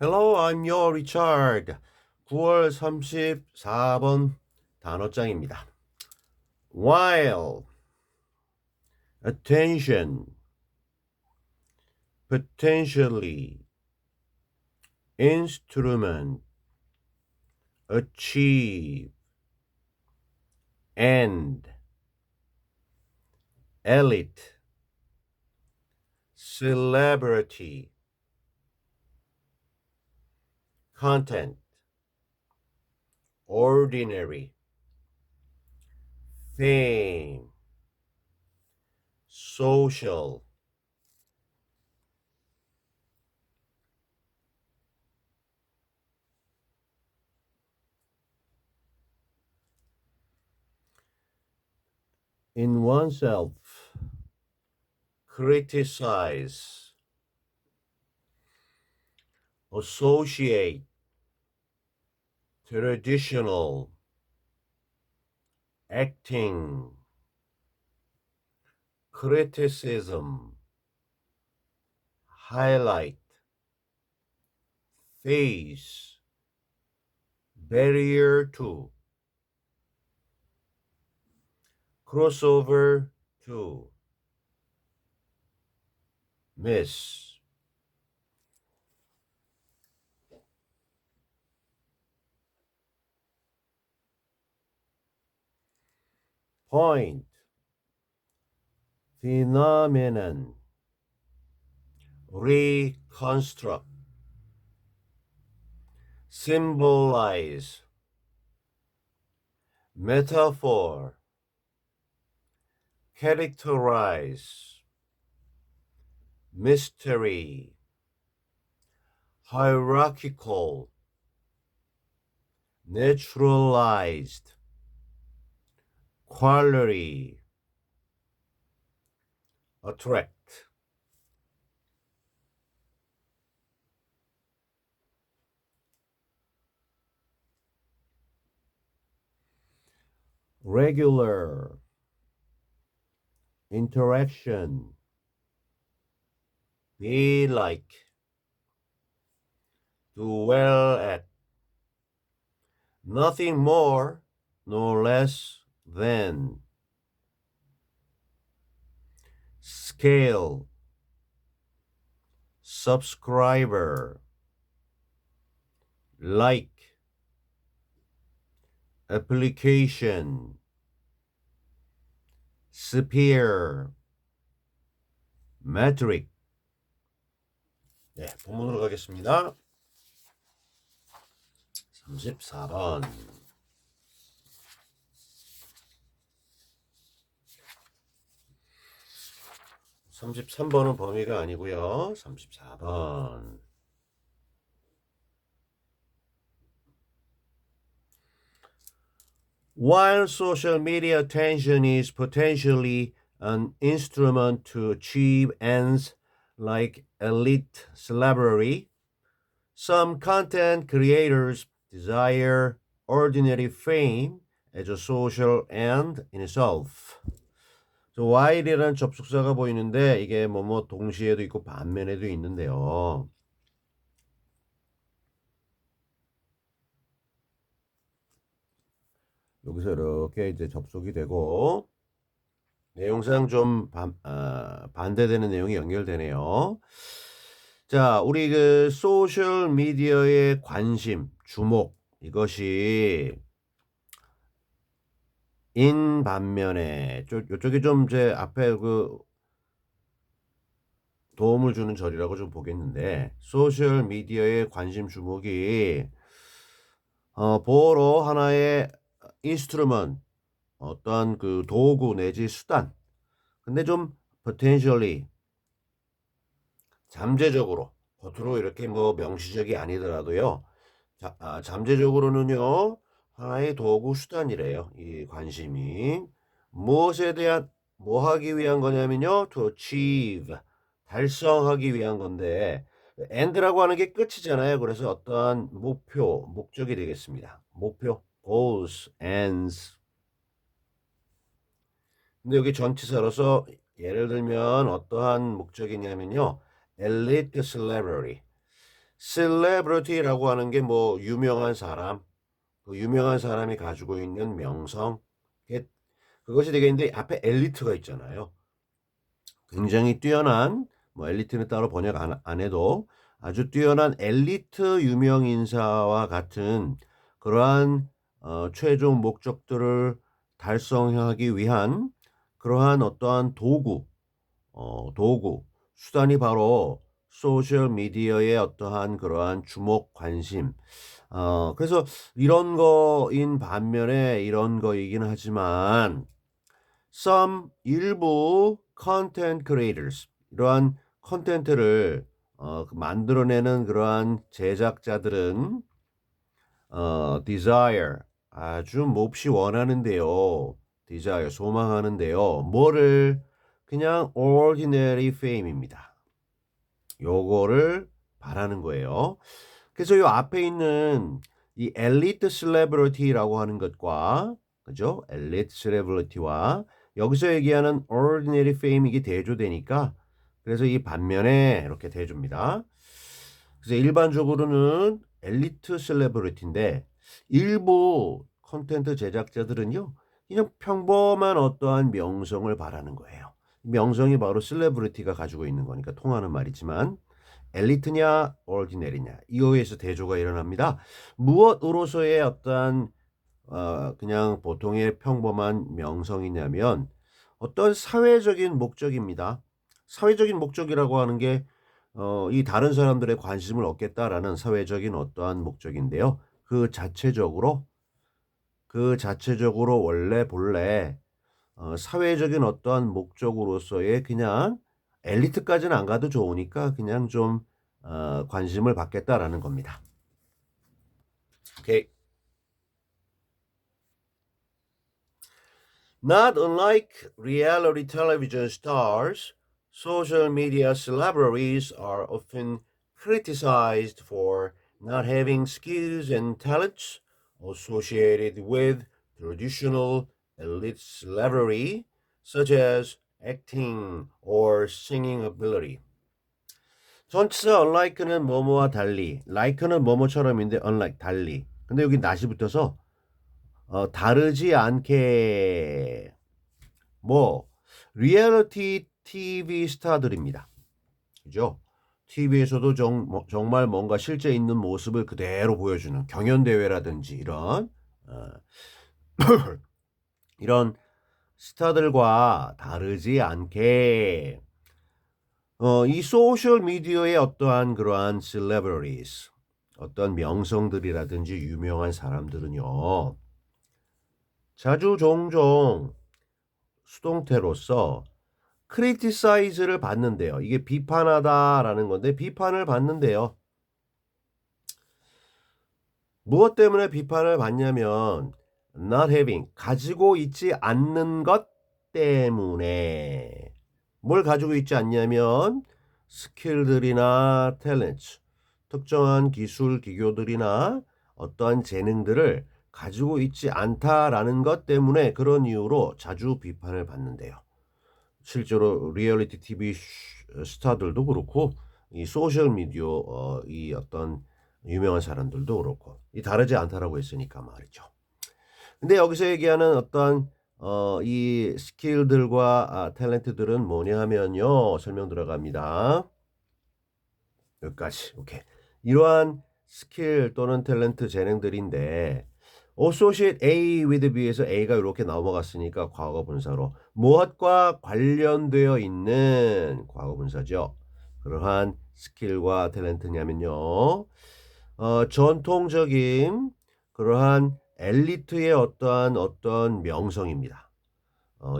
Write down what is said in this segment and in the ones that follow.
Hello, I'm your Richard. 9월 34번 단어장입니다. While, attention, potentially, instrument, achieve, end, elite, celebrity, content, ordinary, fame, social. In oneself, criticize, associate, traditional, acting, criticism, highlight, face, barrier to, crossover to, miss, point, phenomenon, reconstruct, symbolize, metaphor, characterize, mystery, hierarchical, naturalized, quality, attract. Regular, interaction, be like, do well at, nothing more nor less than, scale, subscriber, like, application, sphere, metric. 네, 본문으로 가겠습니다. 34번. 33번은 범위가 아니고요. 34번. While social media attention is potentially an instrument to achieve ends like elite celebrity, some content creators desire ordinary fame as a social end in itself. while이라는 접속사가 보이는데 이게 뭐뭐 동시에도 있고 반면에도 있는데요. 여기서 이렇게 이제 접속이 되고 내용상 좀 반대되는 내용이 연결되네요. 자, 우리 그 소셜 미디어의 관심, 주목 이것이 인 반면에 요쪽이 좀 제 앞에 그 도움을 주는 절이라고 좀 보겠는데 소셜 미디어의 관심 주목이 보러 하나의 인스트루먼트 어떤 그 도구 내지 수단 근데 좀 potentially 잠재적으로 겉으로 이렇게 뭐 명시적이 아니더라도요 잠재적으로는요 하나의 도구 수단이래요. 이 관심이 무엇에 대한 뭐 하기 위한 거냐면요 to achieve 달성하기 위한 건데 end라고 하는 게 끝이잖아요. 그래서 어떠한 목표 목적이 되겠습니다. 목표 goals ends 근데 여기 전치사로서 예를 들면 어떠한 목적이냐면요 elite celebrity celebrity라고 하는 게 뭐 유명한 사람, 그 유명한 사람이 가지고 있는 명성, 그것이 되겠는데 앞에 엘리트가 있잖아요. 굉장히 뛰어난 뭐 엘리트는 따로 번역 안 해도 아주 뛰어난 엘리트 유명 인사와 같은 그러한 최종 목적들을 달성하기 위한 그러한 어떠한 도구, 수단이 바로 소셜 미디어의 어떠한 그러한 주목 관심. 그래서 이런 거인 반면에 이런 거이긴 하지만 일부 content creators 이러한 컨텐츠를 만들어내는 그러한 제작자들은 desire 아주 몹시 원하는데요. desire 소망하는데요. 뭐를 그냥 ordinary fame입니다. 요거를 바라는 거예요. 그래서 요 앞에 있는 이 엘리트 셀레브리티라고 하는 것과 그죠? 엘리트 셀레브리티와 여기서 얘기하는 ordinary fame 이게 대조되니까 그래서 이 반면에 이렇게 대줍니다. 그래서 일반적으로는 엘리트 셀레브리티인데 일부 콘텐츠 제작자들은요. 그냥 평범한 어떠한 명성을 바라는 거예요. 명성이 바로 셀레브리티가 가지고 있는 거니까 통하는 말이지만 엘리트냐 올디네리냐 이거에서 대조가 일어납니다. 무엇으로서의 어떠한 그냥 보통의 평범한 명성이냐면 어떤 사회적인 목적입니다. 사회적인 목적이라고 하는 게 이 다른 사람들의 관심을 얻겠다라는 사회적인 어떠한 목적인데요. 그 자체적으로 원래 본래 사회적인 어떠한 목적으로서의 그냥 엘리트까지는 안 가도 좋으니까 그냥 좀 관심을 받겠다라는 겁니다. 오케이. Not unlike reality television stars, social media celebrities are often criticized for not having skills and talents associated with traditional elite celebrity, such as acting or singing ability. 전치사 unlike는 뭐뭐와 달리, like는 뭐뭐처럼인데 unlike 달리. 근데 여기 not이 붙어서 다르지 않게 뭐 리얼리티 TV 스타들입니다. 그죠? TV에서도 정말 뭔가 실제 있는 모습을 그대로 보여주는 경연대회라든지 이런 스타들과 다르지 않게 이 소셜 미디어의 어떠한 그러한 celebrities 어떤 명성들이라든지 유명한 사람들은요. 자주 종종 수동태로서 크리티사이즈를 받는데요. 이게 비판하다라는 건데 비판을 받는데요. 무엇 때문에 비판을 받냐면 not having 가지고 있지 않는 것 때문에 뭘 가지고 있지 않냐면 스킬들이나 탤런트 특정한 기술 기교들이나 어떠한 재능들을 가지고 있지 않다라는 것 때문에 그런 이유로 자주 비판을 받는데요. 실제로 리얼리티 TV 스타들도 그렇고 이 소셜 미디어 이 어떤 유명한 사람들도 그렇고 이 다르지 않다라고 했으니까 말이죠. 근데 여기서 얘기하는 어떤 이 스킬들과 탤런트들은 뭐냐 하면요. 설명 들어갑니다. 여기까지. 오케이. 이러한 스킬 또는 탤런트 재능들인데 associate A with B에서 A가 이렇게 넘어갔으니까 과거 분사로 무엇과 관련되어 있는 과거 분사죠. 그러한 스킬과 탤런트냐면요. 전통적인 그러한 엘리트의 어떤 명성입니다.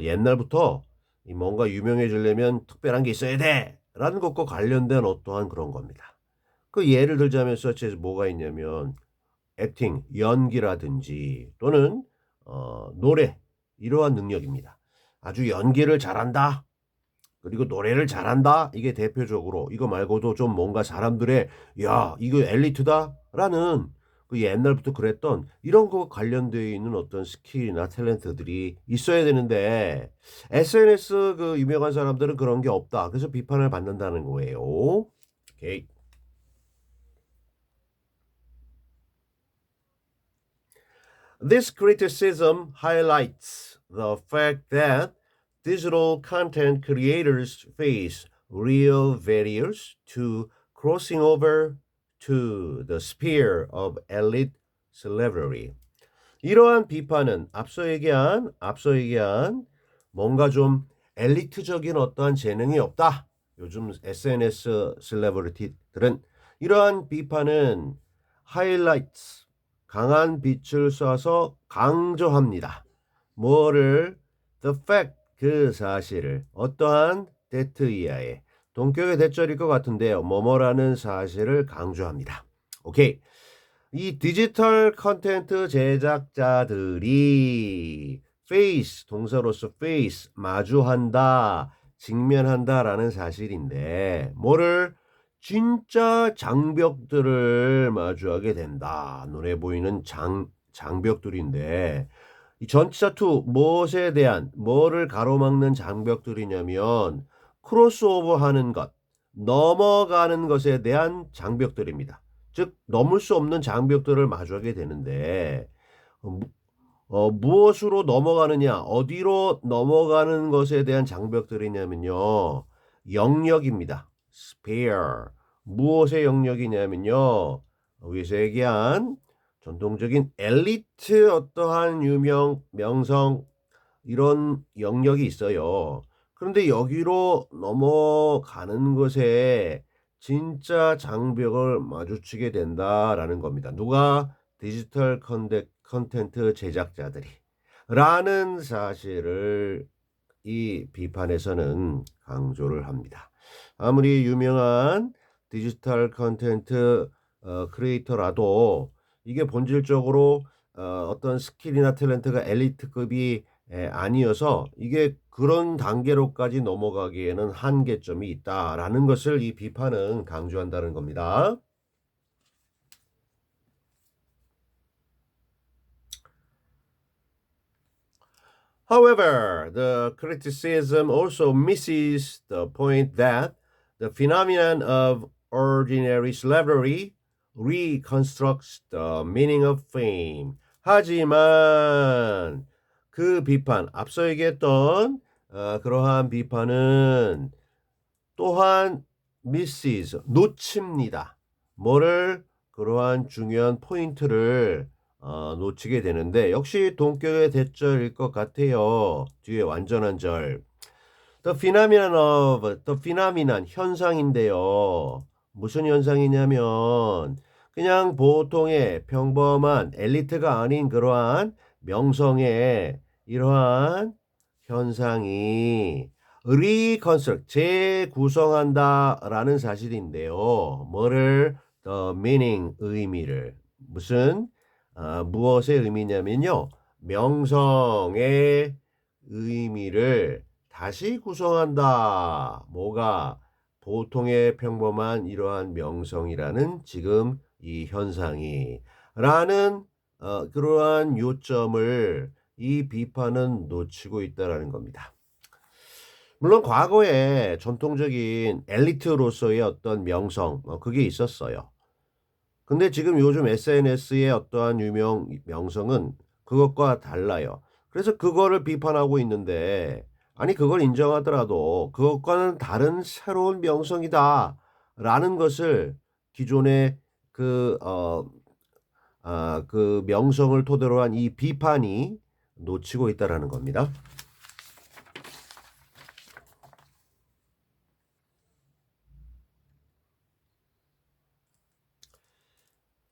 옛날부터 뭔가 유명해지려면 특별한 게 있어야 돼 라는 것과 관련된 어떠한 그런 겁니다. 그 예를 들자면 뭐가 있냐면 액팅, 연기라든지 또는 노래 이러한 능력입니다. 아주 연기를 잘한다. 그리고 노래를 잘한다. 이게 대표적으로 이거 말고도 좀 뭔가 사람들의 야 이거 엘리트다라는 그 옛날부터 그랬던 이런 거 관련되어 있는 어떤 스킬이나 탤런트들이 있어야 되는데 SNS 그 유명한 사람들은 그런 게 없다. 그래서 비판을 받는다는 거예요. 오케이. This criticism highlights the fact that digital content creators face real barriers to crossing over to the sphere of elite celebrity. 이러한 비판은 앞서 얘기한 뭔가 좀 엘리트적인 어떠한 재능이 없다. 요즘 SNS 셀레브리티들은 이러한 비판은 하이라이트 강한 빛을 쏴서 강조합니다. 뭐를 the fact 그 사실을 어떠한 that 이하에 동격의 대절일 것 같은데요. 뭐뭐라는 사실을 강조합니다. 오케이. 이 디지털 컨텐트 제작자들이 face 동사로서 face 마주한다, 직면한다라는 사실인데 뭐를 진짜 장벽들을 마주하게 된다. 눈에 보이는 장벽들인데 이 전치사 to 무엇에 대한 뭐를 가로막는 장벽들이냐면 크로스오버하는 것, 넘어가는 것에 대한 장벽들입니다. 즉 넘을 수 없는 장벽들을 마주하게 되는데 무엇으로 넘어가느냐, 어디로 넘어가는 것에 대한 장벽들이냐면요, 영역입니다. sphere. 무엇의 영역이냐면요, 위에서 얘기한 전통적인 엘리트 어떠한 유명, 명성 이런 영역이 있어요. 그런데 여기로 넘어가는 것에 진짜 장벽을 마주치게 된다라는 겁니다. 누가? 디지털 컨텐트 제작자들이 라는 사실을 이 비판에서는 강조를 합니다. 아무리 유명한 디지털 컨텐트 크리에이터라도 이게 본질적으로 어떤 스킬이나 탤런트가 엘리트급이 아니어서 이게 그런 단계로까지 넘어가기에는 한계점이 있다라는 것을 이 비판은 강조한다는 겁니다. However, the criticism also misses the point that the phenomenon of ordinary celebrity reconstructs the meaning of fame. 하지만 그 비판, 앞서 얘기했던 그러한 비판은 또한 misses, 놓칩니다. 뭐를? 그러한 중요한 포인트를 놓치게 되는데 역시 동격의 대절일 것 같아요. 뒤에 완전한 절. The phenomenon 현상인데요. 무슨 현상이냐면 그냥 보통의 평범한 엘리트가 아닌 그러한 명성의 이러한 현상이 reconstruct 재구성한다라는 사실인데요. 뭐를? The meaning 의미를 무슨 무엇의 의미냐면요. 명성의 의미를 다시 구성한다. 뭐가? 보통의 평범한 이러한 명성이라는 지금 이 현상이 라는 그러한 요점을 이 비판은 놓치고 있다라는 겁니다. 물론 과거에 전통적인 엘리트로서의 어떤 명성 그게 있었어요. 근데 지금 요즘 SNS의 어떠한 명성은 그것과 달라요. 그래서 그거를 비판하고 있는데 아니 그걸 인정하더라도 그것과는 다른 새로운 명성이다 라는 것을 기존의 그 명성을 토대로 한 이 비판이 놓치고 있다라는 겁니다.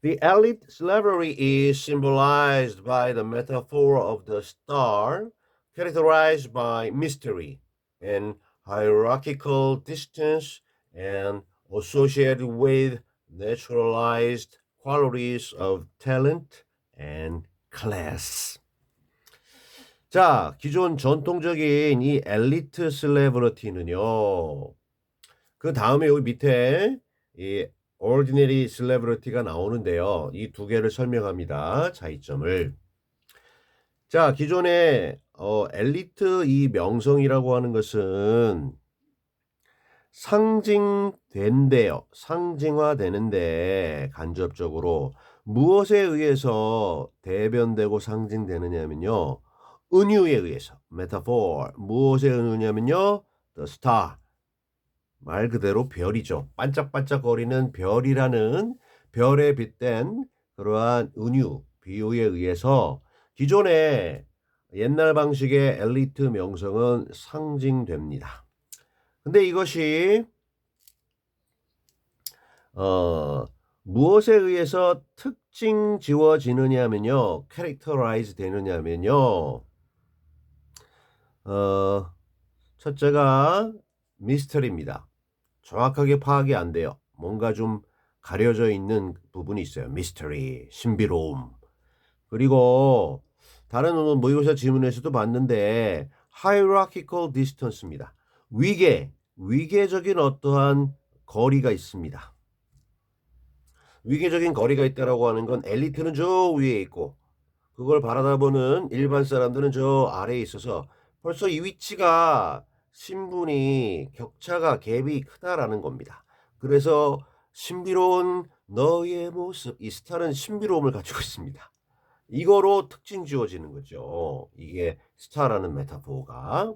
The elite celebrity is symbolized by the metaphor of the star, characterized by mystery and hierarchical distance and associated with naturalized qualities of talent and class. 자, 기존 전통적인 이 엘리트 셀레브리티는요. 그 다음에 여기 밑에 이 ordinary celebrity가 나오는데요. 이 두 개를 설명합니다. 차이점을. 자, 기존의 엘리트 이 명성이라고 하는 것은 상징된대요. 상징화되는데 간접적으로 무엇에 의해서 대변되고 상징되느냐면요. 은유에 의해서. metaphor. 무엇에 은유냐면요. the star. 말 그대로 별이죠. 반짝반짝거리는 별이라는 별에 빗댄 그러한 은유, 비유에 의해서 기존의 옛날 방식의 엘리트 명성은 상징됩니다. 근데 이것이 어, 무엇에 의해서 특징 지워지느냐면요. characterize 되느냐면요. 첫째가 미스터리입니다. 정확하게 파악이 안 돼요. 뭔가 좀 가려져 있는 부분이 있어요. 미스터리, 신비로움. 그리고 다른 모의고사 지문에서도 봤는데 hierarchical distance입니다. 위계적인 어떠한 거리가 있습니다. 위계적인 거리가 있다라고 하는 건 엘리트는 저 위에 있고 그걸 바라다보는 일반 사람들은 저 아래에 있어서 벌써 이 위치가 신분이 격차가 갭이 크다라는 겁니다. 그래서 신비로운 너의 모습 이 스타는 신비로움을 가지고 있습니다. 이거로 특징 지어지는 거죠. 이게 스타라는 메타포가.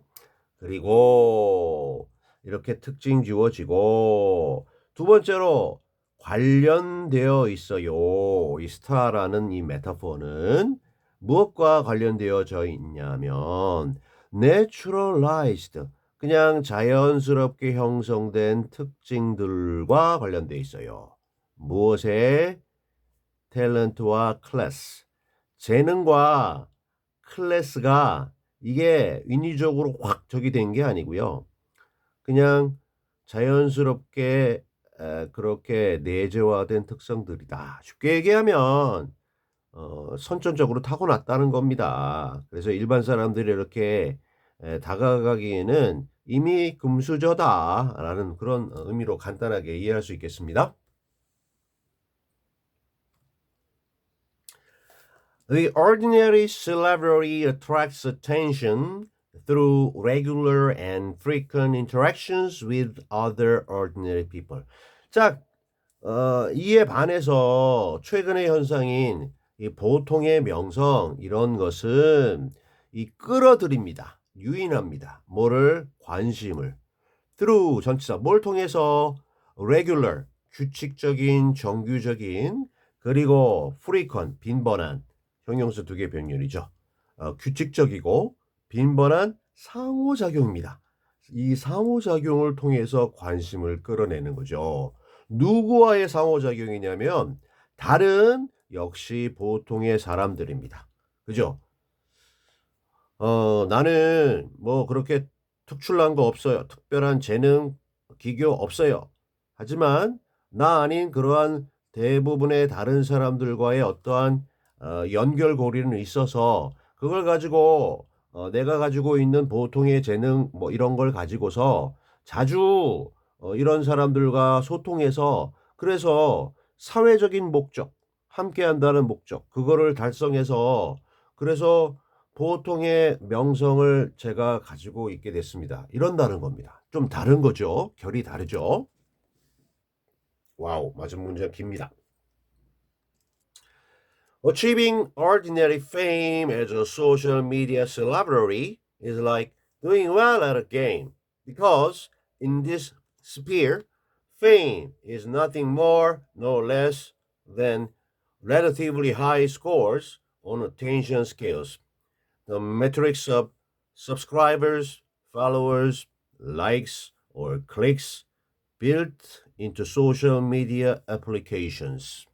그리고 이렇게 특징 지워지고 두 번째로 관련되어 있어요. 이 스타라는 이 메타포는 무엇과 관련되어져 있냐면 naturalized 그냥 자연스럽게 형성된 특징들과 관련되어 있어요. 무엇에? 탤런트와 클래스. 재능과 클래스가 이게 인위적으로 확 저기 된 게 아니고요. 그냥 자연스럽게 그렇게 내재화된 특성들이다. 쉽게 얘기하면 선천적으로 타고났다는 겁니다. 그래서 일반 사람들이 이렇게 다가가기에는 이미 금수저다라는 그런 의미로 간단하게 이해할 수 있겠습니다. The ordinary celebrity attracts attention through regular and frequent interactions with other ordinary people. 자, 이에 반해서 최근의 현상인 이 보통의 명성 이런 것은 이 끌어들입니다. 유인합니다. 뭐를? 관심을. through 전치사 뭘 통해서? regular 규칙적인 정규적인 그리고 frequent 빈번한 형용사 두 개 병렬이죠. 규칙적이고 빈번한 상호작용입니다. 이 상호작용을 통해서 관심을 끌어내는 거죠. 누구와의 상호작용이냐면 다른 역시 보통의 사람들입니다. 그죠? 나는 뭐 그렇게 특출난 거 없어요. 특별한 재능, 기교 없어요. 하지만 나 아닌 그러한 대부분의 다른 사람들과의 어떠한 연결고리는 있어서 그걸 가지고 내가 가지고 있는 보통의 재능 뭐 이런 걸 가지고서 자주 이런 사람들과 소통해서 그래서 사회적인 목적, 함께한다는 목적, 그거를 달성해서 그래서 보통의 명성을 제가 가지고 있게 됐습니다. 이런다는 겁니다. 좀 다른 거죠. 결이 다르죠. 와우, 맞은 문제 깁니다. Achieving ordinary fame as a social media celebrity is like doing well at a game because in this sphere, fame is nothing more nor less than relatively high scores on attention scales. The metrics of subscribers, followers, likes, or clicks built into social media applications.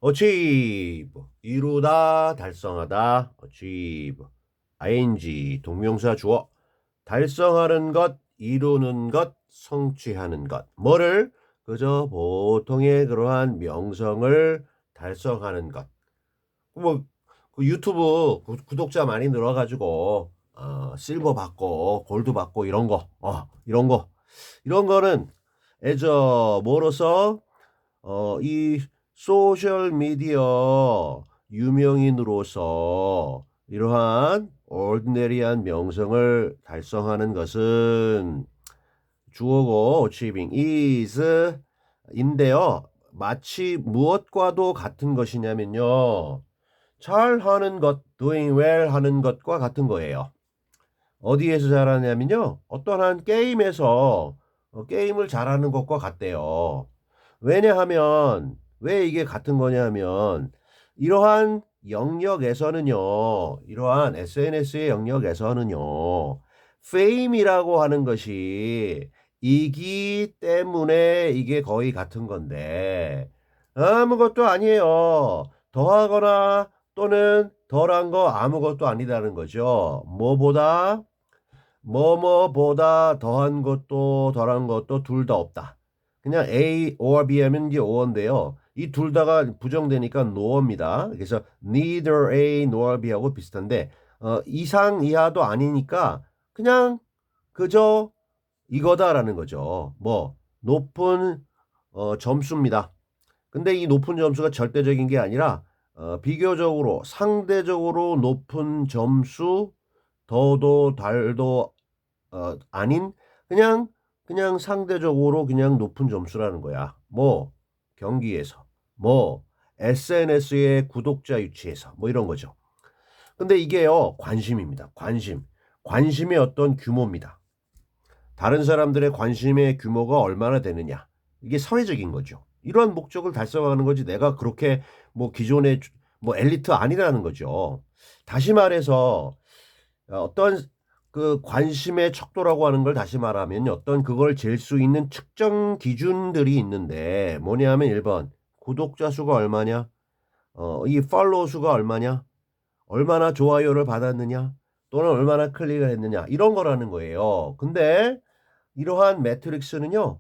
achieve 이루다 달성하다 achieve ing 동명사 주어 달성하는 것 이루는 것 성취하는 것 뭐를 그저 보통의 그러한 명성을 달성하는 것 뭐 그 유튜브 구독자 많이 늘어가지고 실버 받고 골드 받고 이런 거는 애저 뭐로서 이 소셜 미디어 유명인으로서 이러한 ordinary한 명성을 달성하는 것은 주어고 achieving is 인데요. 마치 무엇과도 같은 것이냐면요. 잘하는 것, doing well 하는 것과 같은 거예요. 어디에서 잘하냐면요. 어떠한 게임에서 게임을 잘하는 것과 같대요. 왜냐하면 왜 이게 같은 거냐면 이러한 영역에서는요. 이러한 SNS의 영역에서는요. fame이라고 하는 것이 이기 때문에 이게 거의 같은 건데 아무것도 아니에요. 더하거나 또는 덜한 거 아무것도 아니다는 거죠. 뭐보다 뭐뭐보다 더한 것도 덜한 것도 둘 다 없다. 그냥 A or B 하면 이게 O인데요. 이 둘 다가 부정되니까 No입니다. 그래서 neither A nor B하고 비슷한데 이상 이하도 아니니까 그냥 그저 이거다라는 거죠. 뭐 높은 점수입니다. 근데 이 높은 점수가 절대적인 게 아니라 비교적으로 상대적으로 높은 점수 더도 달도 아닌 그냥 상대적으로 그냥 높은 점수라는 거야. 뭐 경기에서 뭐 SNS의 구독자 유치에서 뭐 이런 거죠. 근데 이게요 관심입니다. 관심의 어떤 규모입니다. 다른 사람들의 관심의 규모가 얼마나 되느냐. 이게 사회적인 거죠. 이러한 목적을 달성하는 거지 내가 그렇게 뭐 기존의 뭐 엘리트 아니라는 거죠. 다시 말해서 어떤 그 관심의 척도라고 하는 걸 다시 말하면 어떤 그걸 잴 수 있는 측정 기준들이 있는데 뭐냐면 1번 구독자 수가 얼마냐? 이 팔로우 수가 얼마냐? 얼마나 좋아요를 받았느냐? 또는 얼마나 클릭을 했느냐? 이런 거라는 거예요. 근데 이러한 매트릭스는요.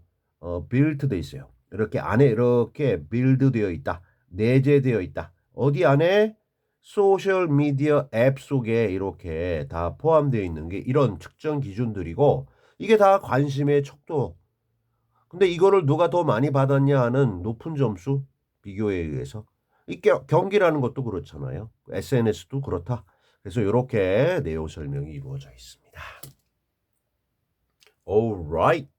빌드 돼 있어요. 이렇게 안에 이렇게 빌드 되어 있다. 내재되어 있다. 어디 안에 소셜 미디어 앱 속에 이렇게 다 포함되어 있는 게 이런 측정 기준들이고 이게 다 관심의 척도. 근데 이거를 누가 더 많이 받았냐 하는 높은 점수 비교에 의해서 이게 경기라는 것도 그렇잖아요. SNS도 그렇다. 그래서 이렇게 내용 설명이 이루어져 있습니다. Alright.